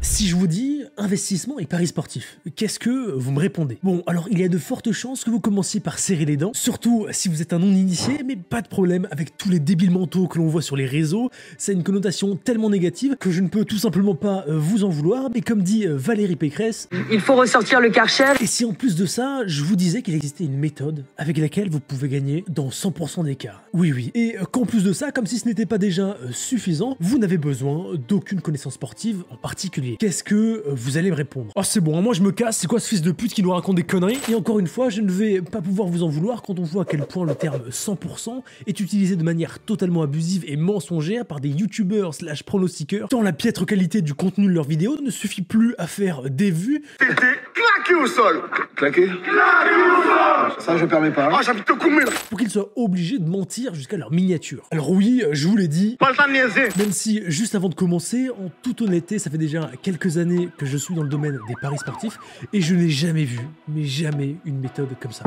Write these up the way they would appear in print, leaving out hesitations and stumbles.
Si je vous dis investissement et paris sportif, qu'est-ce que vous me répondez? Bon, alors il y a de fortes chances que vous commenciez par serrer les dents, surtout si vous êtes un non-initié, mais pas de problème, avec tous les débiles mentaux que l'on voit sur les réseaux, ça a une connotation tellement négative que je ne peux tout simplement pas vous en vouloir, mais comme dit Valérie Pécresse, il faut ressortir le Karcher. Et si en plus de ça, je vous disais qu'il existait une méthode avec laquelle vous pouvez gagner dans 100% des cas. Oui, et qu'en plus de ça, comme si ce n'était pas déjà suffisant, vous n'avez besoin d'aucune connaissance sportive en particulier. Qu'est-ce que vous allez me répondre? Oh c'est bon, moi je me casse, c'est quoi ce fils de pute qui nous raconte des conneries? Et encore une fois, je ne vais pas pouvoir vous en vouloir quand on voit à quel point le terme 100% est utilisé de manière totalement abusive et mensongère par des youtubeurs / pronostiqueurs, tant la piètre qualité du contenu de leurs vidéos ne suffit plus à faire des vues. T'es claqué au sol. Claqué? Claqué au sol. Ça je permets pas. Ah j'habite au Koumé. Pour qu'ils soient obligés de mentir jusqu'à leur miniature. Alors oui, je vous l'ai dit, Pas le temps de niaiser. même si juste avant de commencer, en toute honnêteté, ça fait déjà quelques années que je suis dans le domaine des paris sportifs et je n'ai jamais vu, mais jamais, une méthode comme ça.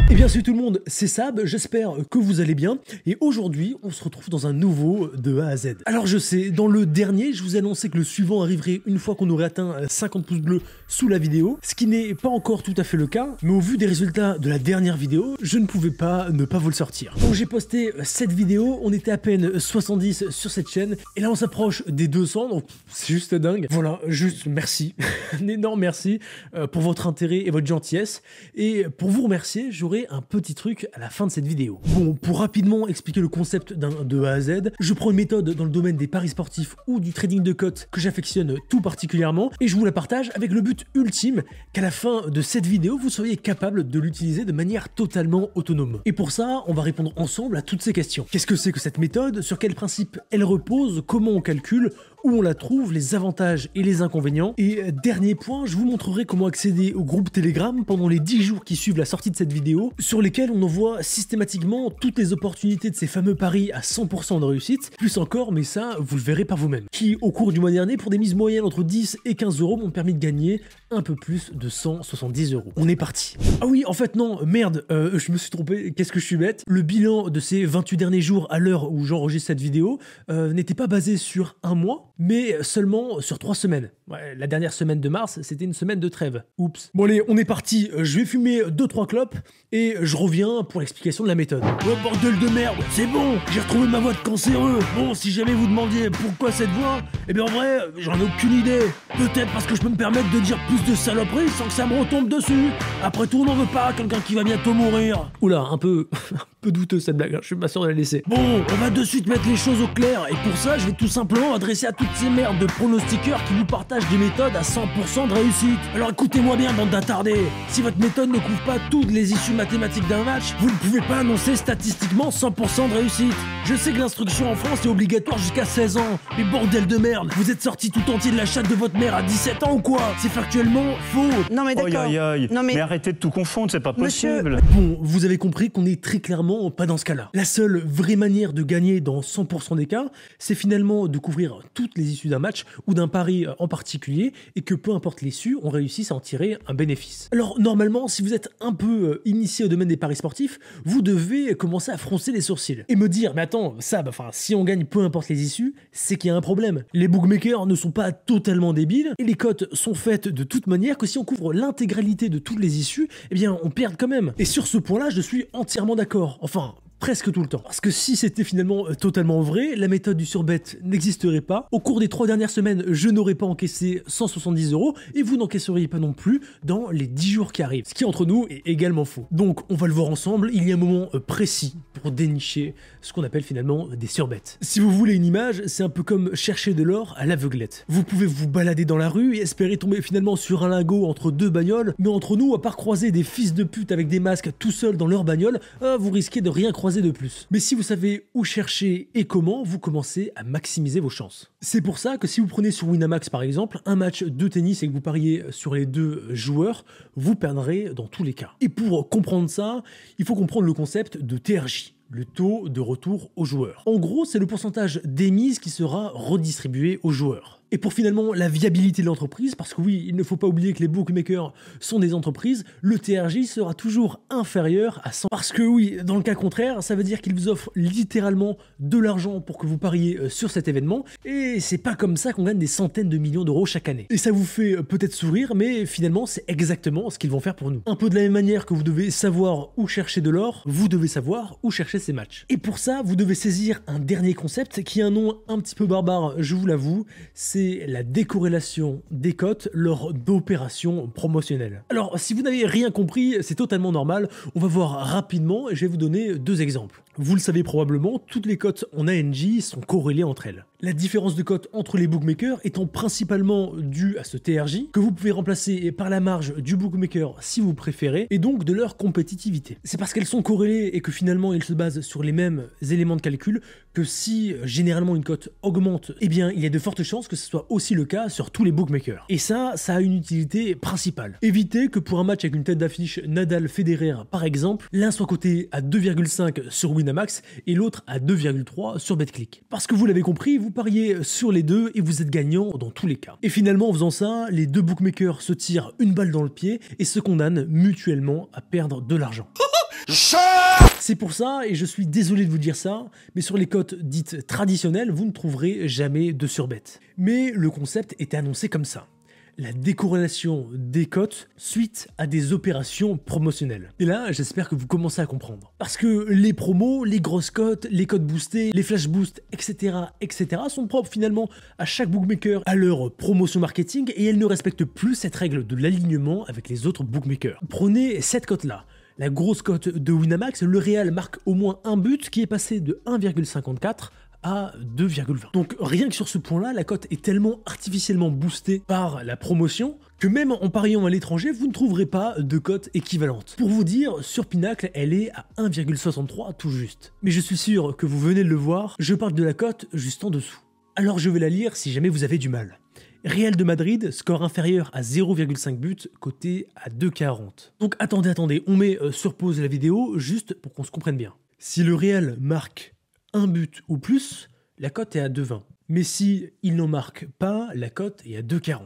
Et bien salut tout le monde, c'est Sab, j'espère que vous allez bien et aujourd'hui on se retrouve dans un nouveau de A à Z. Alors je sais, dans le dernier je vous ai annoncé que le suivant arriverait une fois qu'on aurait atteint 50 pouces bleus sous la vidéo, ce qui n'est pas encore tout à fait le cas, mais au vu des résultats de la dernière vidéo, je ne pouvais pas ne pas vous le sortir. Donc j'ai posté cette vidéo, on était à peine 70 sur cette chaîne et là on s'approche des 200, donc c'est juste dingue. Voilà, juste merci, un énorme merci pour votre intérêt et votre gentillesse, et pour vous remercier, j'aurai un petit truc à la fin de cette vidéo. Bon, pour rapidement expliquer le concept de A à Z, je prends une méthode dans le domaine des paris sportifs ou du trading de cotes que j'affectionne tout particulièrement et je vous la partage avec le but ultime qu'à la fin de cette vidéo, vous soyez capable de l'utiliser de manière totalement autonome. Et pour ça, on va répondre ensemble à toutes ces questions. Qu'est-ce que c'est que cette méthode? Sur quels principes elle repose? Comment on calcule? Où on la trouve, les avantages et les inconvénients. Et dernier point, je vous montrerai comment accéder au groupe Telegram pendant les 10 jours qui suivent la sortie de cette vidéo, sur lesquels on envoie systématiquement toutes les opportunités de ces fameux paris à 100% de réussite, plus encore, mais ça, vous le verrez par vous-même, qui au cours du mois dernier, pour des mises moyennes entre 10 et 15 euros, m'ont permis de gagner un peu plus de 170 euros. On est parti. Ah oui, en fait non, merde, je me suis trompé, qu'est-ce que je suis bête. Le bilan de ces 28 derniers jours à l'heure où j'enregistre cette vidéo n'était pas basé sur un mois, mais seulement sur 3 semaines. Ouais, la dernière semaine de mars, c'était une semaine de trêve. Oups. Bon allez, on est parti. Je vais fumer 2-3 clopes et je reviens pour l'explication de la méthode. Oh bordel de merde, c'est bon, j'ai retrouvé ma voix de cancéreux. Bon, si jamais vous demandiez pourquoi cette voix, eh bien en vrai, j'en ai aucune idée. Peut-être parce que je peux me permettre de dire plus de saloperies sans que ça me retombe dessus. Après tout, on n'en veut pas quelqu'un qui va bientôt mourir. Oula, un peu douteux cette blague, hein. Je suis pas sûr de la laisser. Bon, on va de suite mettre les choses au clair et pour ça, je vais tout simplement adresser à toutes ces merdes de pronostiqueurs qui vous partagent des méthodes à 100% de réussite. Alors écoutez-moi bien, bande d'attardés. Si votre méthode ne couvre pas toutes les issues mathématiques d'un match, vous ne pouvez pas annoncer statistiquement 100% de réussite. Je sais que l'instruction en France est obligatoire jusqu'à 16 ans, mais bordel de merde, vous êtes sorti tout entier de la chatte de votre mère à 17 ans ou quoi? C'est factuellement faux. Non mais d'accord. Aïe, aïe, aïe. Non mais Arrêtez de tout confondre, c'est pas Monsieur- possible. Bon, vous avez compris qu'on est très clairement pas dans ce cas-là. La seule vraie manière de gagner dans 100% des cas, c'est finalement de couvrir toutes les issues d'un match ou d'un pari en particulier et que peu importe l'issue, on réussisse à en tirer un bénéfice. Alors normalement, si vous êtes un peu initié au domaine des paris sportifs, vous devez commencer à froncer les sourcils et me dire, mais attends, ça, si on gagne peu importe les issues, c'est qu'il y a un problème. Les bookmakers ne sont pas totalement débiles et les cotes sont faites de toute manière que si on couvre l'intégralité de toutes les issues, eh bien on perd quand même. Et sur ce point-là, je suis entièrement d'accord. Enfin, presque tout le temps. Parce que si c'était finalement totalement vrai, la méthode du surbet n'existerait pas. Au cours des 3 dernières semaines, je n'aurais pas encaissé 170 euros et vous n'encaisseriez pas non plus dans les 10 jours qui arrivent. Ce qui entre nous est également faux. Donc on va le voir ensemble, il y a un moment précis pour dénicher ce qu'on appelle finalement des surbets. Si vous voulez une image, c'est un peu comme chercher de l'or à l'aveuglette. Vous pouvez vous balader dans la rue et espérer tomber finalement sur un lingot entre 2 bagnoles, mais entre nous, à part croiser des fils de pute avec des masques tout seuls dans leur bagnole, vous risquez de rien croiser de plus. Mais si vous savez où chercher et comment, vous commencez à maximiser vos chances. C'est pour ça que si vous prenez sur Winamax par exemple, un match de tennis et que vous pariez sur les 2 joueurs, vous perdrez dans tous les cas. Et pour comprendre ça, il faut comprendre le concept de TRJ. Le taux de retour aux joueurs. En gros, c'est le pourcentage d'émises qui sera redistribué aux joueurs. Et pour finalement la viabilité de l'entreprise, parce que oui, il ne faut pas oublier que les bookmakers sont des entreprises, le TRJ sera toujours inférieur à 100. Parce que oui, dans le cas contraire, ça veut dire qu'ils vous offrent littéralement de l'argent pour que vous pariez sur cet événement, et c'est pas comme ça qu'on gagne des centaines de millions d'euros chaque année. Et ça vous fait peut-être sourire, mais finalement c'est exactement ce qu'ils vont faire pour nous. Un peu de la même manière que vous devez savoir où chercher de l'or, vous devez savoir où chercher ces matchs. Et pour ça, vous devez saisir un dernier concept qui a un nom un petit peu barbare, je vous l'avoue, c'est la décorrélation des cotes lors d'opérations promotionnelles. Alors, si vous n'avez rien compris, c'est totalement normal, on va voir rapidement et je vais vous donner deux exemples. Vous le savez probablement, toutes les cotes en ANJ sont corrélées entre elles. La différence de cote entre les bookmakers étant principalement due à ce TRJ, que vous pouvez remplacer par la marge du bookmaker si vous préférez, et donc de leur compétitivité. C'est parce qu'elles sont corrélées et que finalement ils se basent sur les mêmes éléments de calcul que si généralement une cote augmente, eh bien il y a de fortes chances que ce soit aussi le cas sur tous les bookmakers. Et ça a une utilité principale. Évitez que pour un match avec une tête d'affiche Nadal-Federer par exemple, l'un soit coté à 2,5 sur Winamax et l'autre à 2,3 sur BetClick. Parce que vous l'avez compris, vous pariez sur les deux et vous êtes gagnant dans tous les cas. Et finalement, en faisant ça, les deux bookmakers se tirent une balle dans le pied et se condamnent mutuellement à perdre de l'argent. C'est pour ça, et je suis désolé de vous dire ça, mais sur les cotes dites traditionnelles, vous ne trouverez jamais de surbet. Mais le concept était annoncé comme ça. La décorrélation des cotes suite à des opérations promotionnelles. Et là, j'espère que vous commencez à comprendre. Parce que les promos, les grosses cotes, les cotes boostées, les flash boosts, etc., sont propres finalement à chaque bookmaker, à leur promotion marketing, et elles ne respectent plus cette règle de l'alignement avec les autres bookmakers. Prenez cette cote-là. La grosse cote de Winamax, le Real marque au moins un but qui est passé de 1,54 à 2,20. Donc rien que sur ce point-là, la cote est tellement artificiellement boostée par la promotion que même en pariant à l'étranger, vous ne trouverez pas de cote équivalente. Pour vous dire, sur Pinacle, elle est à 1,63 tout juste. Mais je suis sûr que vous venez de le voir, je parle de la cote juste en dessous. Alors je vais la lire si jamais vous avez du mal. Real de Madrid, score inférieur à 0,5 buts, coté à 2,40. Donc attendez, on met sur pause la vidéo juste pour qu'on se comprenne bien. Si le Real marque un but ou plus, la cote est à 2,20. Mais si il n'en marque pas, la cote est à 2,40.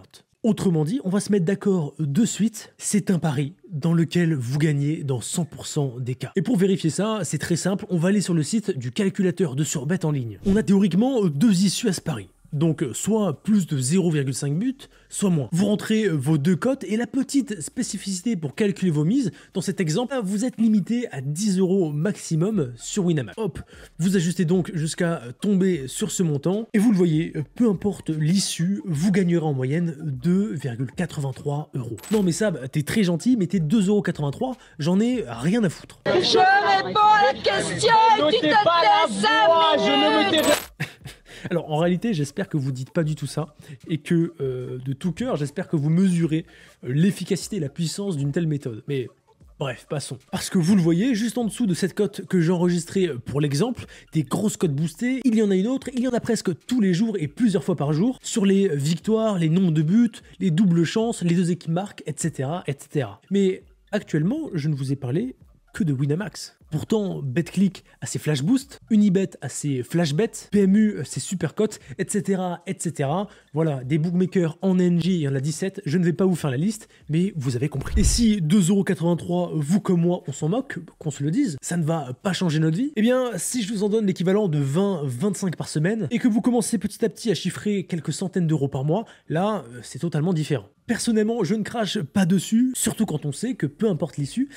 Autrement dit, on va se mettre d'accord de suite, c'est un pari dans lequel vous gagnez dans 100% des cas. Et pour vérifier ça, c'est très simple, on va aller sur le site du calculateur de surbet en ligne. On a théoriquement deux issues à ce pari. Donc soit plus de 0,5 buts, soit moins. Vous rentrez vos deux cotes et la petite spécificité pour calculer vos mises, dans cet exemple, vous êtes limité à 10 € maximum sur Winamax. Hop, vous ajustez donc jusqu'à tomber sur ce montant et vous le voyez, peu importe l'issue, vous gagnerez en moyenne 2,83 €. Non mais Sab, t'es très gentil, mais tes 2,83 €, j'en ai rien à foutre. Je réponds à la question et tu te tais, ça. Alors en réalité, j'espère que vous dites pas du tout ça et que de tout cœur, j'espère que vous mesurez l'efficacité et la puissance d'une telle méthode. Mais bref, passons. Parce que vous le voyez, juste en dessous de cette cote que j'ai enregistrée pour l'exemple, des grosses cotes boostées, il y en a une autre, il y en a presque tous les jours et plusieurs fois par jour, sur les victoires, les nombres de buts, les doubles chances, les deux équipes marques, etc., etc. Mais actuellement, je ne vous ai parlé que de Winamax. Pourtant, BetClick a ses flash boosts, Unibet a ses flash bets, PMU ses super cotes, etc., etc. Voilà, des bookmakers en NG, il y en a 17, je ne vais pas vous faire la liste, mais vous avez compris. Et si 2,83 €, vous comme moi, on s'en moque, qu'on se le dise, ça ne va pas changer notre vie, eh bien, si je vous en donne l'équivalent de 20-25 par semaine, et que vous commencez petit à petit à chiffrer quelques centaines d'euros par mois, là, c'est totalement différent. Personnellement, je ne crache pas dessus, surtout quand on sait que peu importe l'issue,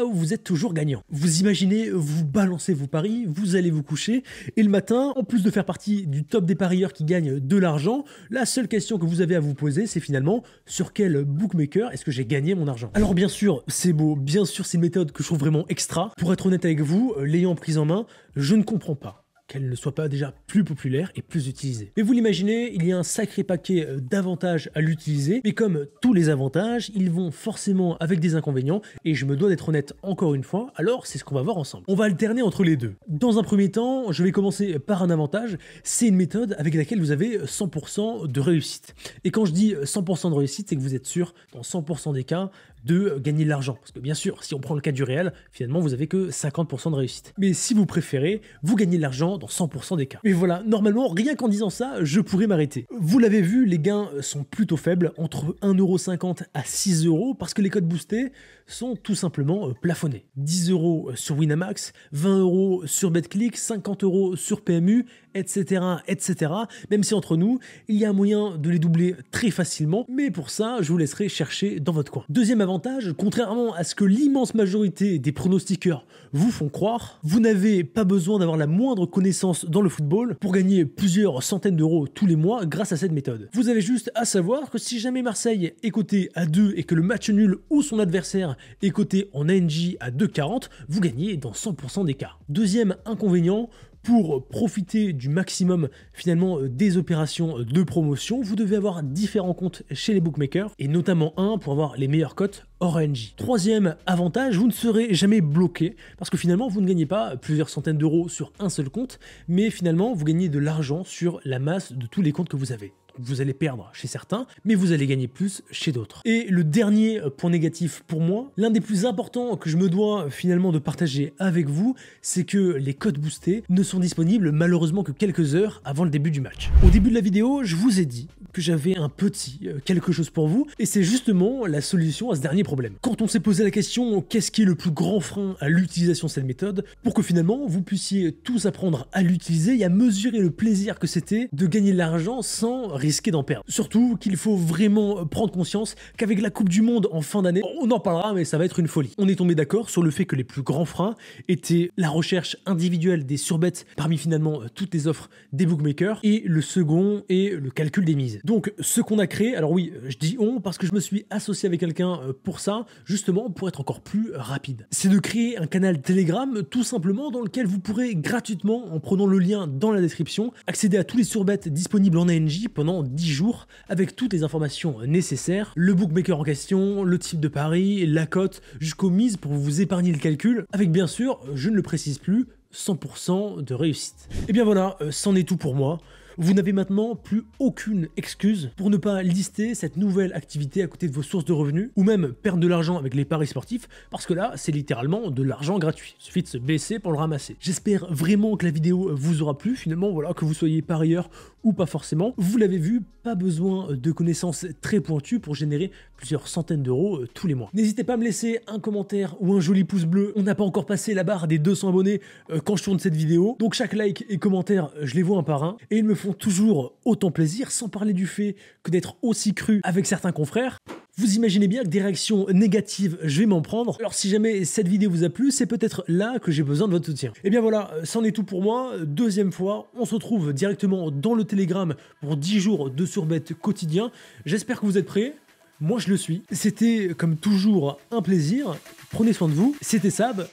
vous êtes toujours gagnant. Vous imaginez, vous balancez vos paris, vous allez vous coucher, et le matin, en plus de faire partie du top des parieurs qui gagnent de l'argent, la seule question que vous avez à vous poser, c'est finalement sur quel bookmaker est-ce que j'ai gagné mon argent. Alors bien sûr, c'est beau, bien sûr c'est une méthode que je trouve vraiment extra. Pour être honnête avec vous, l'ayant prise en main, je ne comprends pas qu'elle ne soit pas déjà plus populaire et plus utilisée. Mais vous l'imaginez, il y a un sacré paquet d'avantages à l'utiliser, mais comme tous les avantages, ils vont forcément avec des inconvénients, et je me dois d'être honnête encore une fois, alors c'est ce qu'on va voir ensemble. On va alterner entre les deux. Dans un premier temps, je vais commencer par un avantage, c'est une méthode avec laquelle vous avez 100% de réussite. Et quand je dis 100% de réussite, c'est que vous êtes sûr, dans 100% des cas, de gagner de l'argent. Parce que bien sûr, si on prend le cas du réel, finalement, vous avez que 50% de réussite. Mais si vous préférez, vous gagnez de l'argent dans 100% des cas. Mais voilà, normalement, rien qu'en disant ça, je pourrais m'arrêter. Vous l'avez vu, les gains sont plutôt faibles, entre 1,50€ à 6€, parce que les codes boostés sont tout simplement plafonnés. 10€ sur Winamax, 20€ sur BetClick, 50€ sur PMU, etc., etc. Même si entre nous, il y a un moyen de les doubler très facilement, mais pour ça, je vous laisserai chercher dans votre coin. Deuxième avantage, contrairement à ce que l'immense majorité des pronostiqueurs vous font croire, vous n'avez pas besoin d'avoir la moindre connaissance dans le football pour gagner plusieurs centaines d'euros tous les mois grâce à cette méthode. Vous avez juste à savoir que si jamais Marseille est coté à 2 et que le match nul ou son adversaire est coté en ANJ à 2,40, vous gagnez dans 100% des cas. Deuxième inconvénient, pour profiter du maximum finalement des opérations de promotion, vous devez avoir différents comptes chez les bookmakers et notamment un pour avoir les meilleures cotes hors ANJ. Troisième avantage, vous ne serez jamais bloqué parce que finalement vous ne gagnez pas plusieurs centaines d'euros sur un seul compte, mais finalement vous gagnez de l'argent sur la masse de tous les comptes que vous avez. Vous allez perdre chez certains, mais vous allez gagner plus chez d'autres. Et le dernier point négatif pour moi, l'un des plus importants que je me dois finalement de partager avec vous, c'est que les codes boostés ne sont disponibles malheureusement que quelques heures avant le début du match. Au début de la vidéo, je vous ai dit que j'avais un petit quelque chose pour vous, et c'est justement la solution à ce dernier problème. Quand on s'est posé la question qu'est-ce qui est le plus grand frein à l'utilisation de cette méthode, pour que finalement vous puissiez tous apprendre à l'utiliser et à mesurer le plaisir que c'était de gagner de l'argent sans risquer d'en perdre. Surtout qu'il faut vraiment prendre conscience qu'avec la Coupe du Monde en fin d'année, on en parlera mais ça va être une folie. On est tombé d'accord sur le fait que les plus grands freins étaient la recherche individuelle des surbets parmi finalement toutes les offres des bookmakers, et le second est le calcul des mises. Donc ce qu'on a créé, alors oui, je dis on parce que je me suis associé avec quelqu'un pour ça, justement pour être encore plus rapide. C'est de créer un canal Telegram tout simplement dans lequel vous pourrez gratuitement, en prenant le lien dans la description, accéder à tous les surbets disponibles en ANJ pendant 10 jours avec toutes les informations nécessaires, le bookmaker en question, le type de pari, la cote, jusqu'aux mises pour vous épargner le calcul, avec bien sûr, je ne le précise plus, 100% de réussite. Et bien voilà, c'en est tout pour moi. Vous n'avez maintenant plus aucune excuse pour ne pas lister cette nouvelle activité à côté de vos sources de revenus, ou même perdre de l'argent avec les paris sportifs, parce que là, c'est littéralement de l'argent gratuit. Il suffit de se baisser pour le ramasser. J'espère vraiment que la vidéo vous aura plu, finalement, voilà, que vous soyez parieur ou pas forcément. Vous l'avez vu, pas besoin de connaissances très pointues pour générer plusieurs centaines d'euros tous les mois. N'hésitez pas à me laisser un commentaire ou un joli pouce bleu. On n'a pas encore passé la barre des 200 abonnés quand je tourne cette vidéo, donc chaque like et commentaire, je les vois un par un, et ils me font toujours autant plaisir, sans parler du fait que d'être aussi cru avec certains confrères. Vous imaginez bien que des réactions négatives, je vais m'en prendre. Alors si jamais cette vidéo vous a plu, c'est peut-être là que j'ai besoin de votre soutien. Et bien voilà, c'en est tout pour moi. Deuxième fois, on se retrouve directement dans le Telegram pour 10 jours de surbet quotidien. J'espère que vous êtes prêts. Moi je le suis. C'était comme toujours un plaisir. Prenez soin de vous. C'était Sab.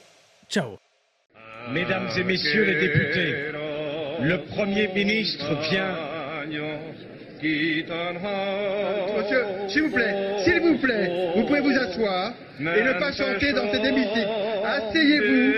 Ciao. Mesdames et messieurs les députés, le Premier ministre vient... Monsieur, s'il vous plaît, vous pouvez vous asseoir et ne pas chanter dans cet hémicycle. Asseyez-vous,